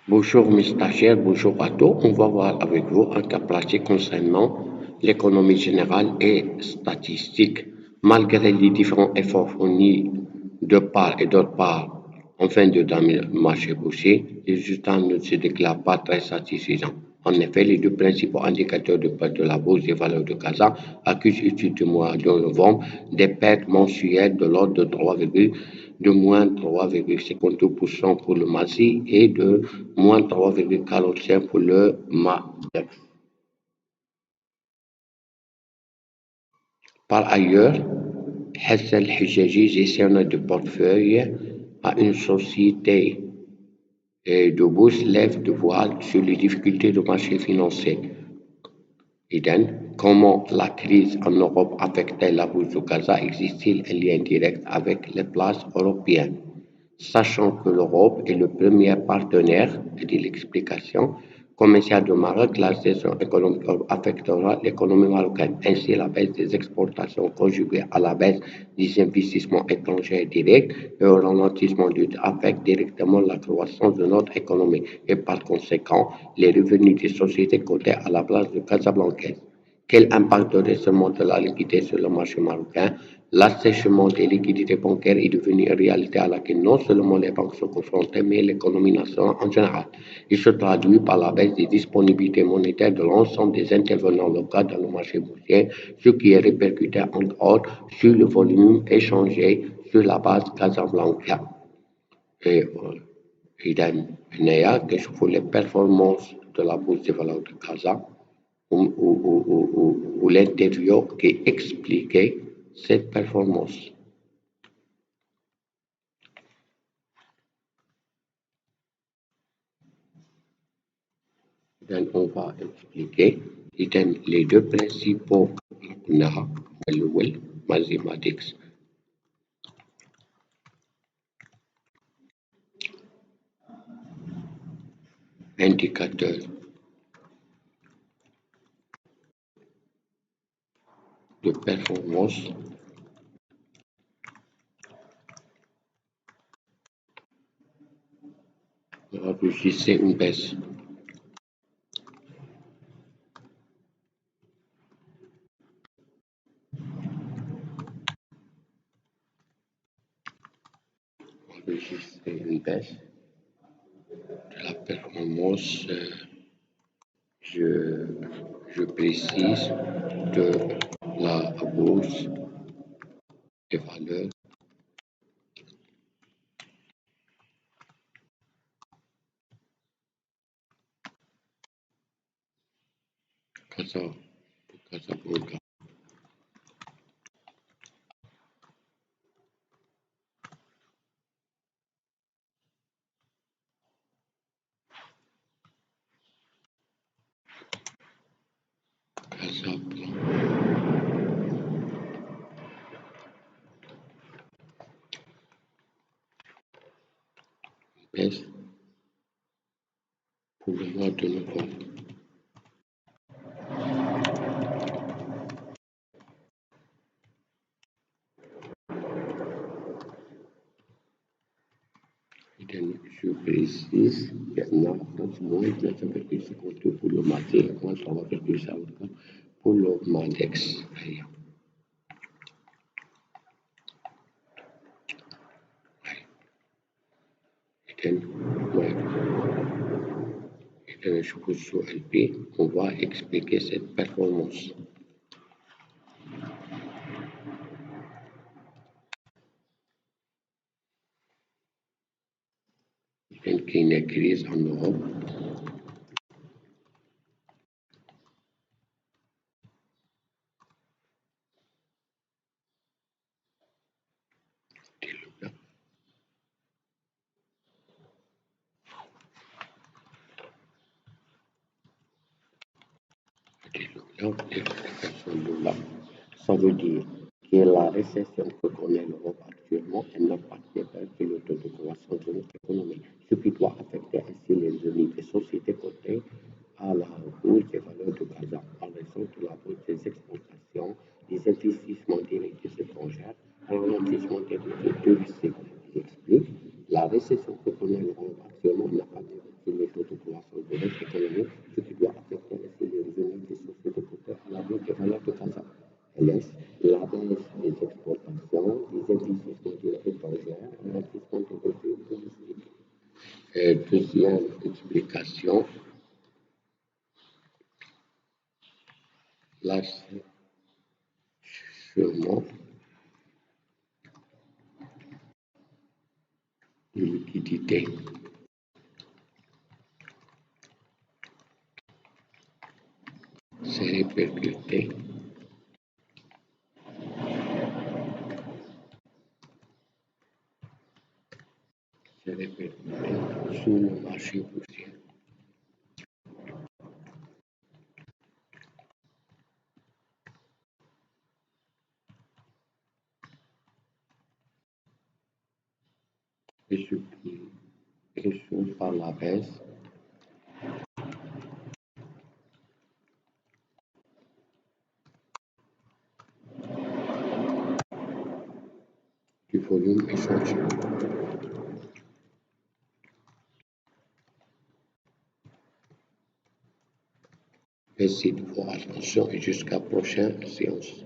Bonjour mes stagiaires, bonjour à tous. On va voir avec vous un cas pratique concernant l'économie générale et statistique. Malgré les différents efforts fournis de part et d'autre part afin de dominer le marché boursier, les résultats ne se déclarent pas très satisfaisants. En effet, les deux principaux indicateurs de perte de la bourse des valeurs de Casa accusent études du mois de novembre des pertes mensuelles de l'ordre de 3, de moins 3,52% pour le MASI et de moins 3,45 pour le MADEX. Par ailleurs, Hassan Hijazi, gestionnaire de portefeuille à une société de bourse, lève de voile sur les difficultés du marché financier. Idem, comment la crise en Europe affectait la bourse de Gaza? Existe-t-il un lien direct avec les places européennes? Sachant que l'Europe est le premier partenaire, dit l'explication commerciale du Maroc, la saison économique affectera l'économie marocaine. Ainsi, la baisse des exportations conjuguée à la baisse des investissements étrangers directs et au ralentissement du affecte directement la croissance de notre économie et par conséquent les revenus des sociétés cotées à la place de Casablanca. Quel impact aurait seulement de la liquidité sur le marché marocain? L'assèchement des liquidités bancaires est devenu une réalité à laquelle non seulement les banques sont confrontées, mais l'économie nationale en général. Il se traduit par la baisse des disponibilités monétaires de l'ensemble des intervenants locaux dans le marché boursier, ce qui est répercuté entre autres sur le volume échangé sur la base Casablanca. Et idem, NEA, que pour les performances de la bourse des valeurs de Casa, ou l'interview qui expliquait cette performance. Donc, on va expliquer les deux principaux mathématiques, indicateurs de performance enregistrent une baisse. Enregistrer une baisse de la performance, je, je précise, de la bourse des valeurs Casa, Casablanca. Casablanca. Baisse pour le mois de novembre. Je précise maintenant moins 9,52 pour le matin, moins 3,54 pour le Mandex. Je pousse sur LP, on va expliquer cette performance. Il y a une crise en Europe. L'explication de là, ça veut dire que la récession que connaît l'Europe actuellement est n'impacte pas sur le taux de croissance de notre économie, ce qui doit affecter ainsi les revenus des sociétés cotées à la bourse des valeurs de Gaza, en raison de la bourse des exportations, des investissements directs étrangers, un ralentissement des revenus touristiques. Il explique la récession que connaît l'Europe actuellement n'a pas sur les taux de croissance de notre économie, ce qui doit affecter ainsi les revenus des sociétés porteurs à la bourse des valeurs de Casa. LS, la baisse des exportations, des investissements directs étrangers, un investissement de côté touristique. Deuxième explication, là c'est sûrement de liquidité. C'est répercuté sur le marché boursier. Et ce qui résulte par la baisse du volume échangé. Merci de votre attention et jusqu'à la prochaine séance.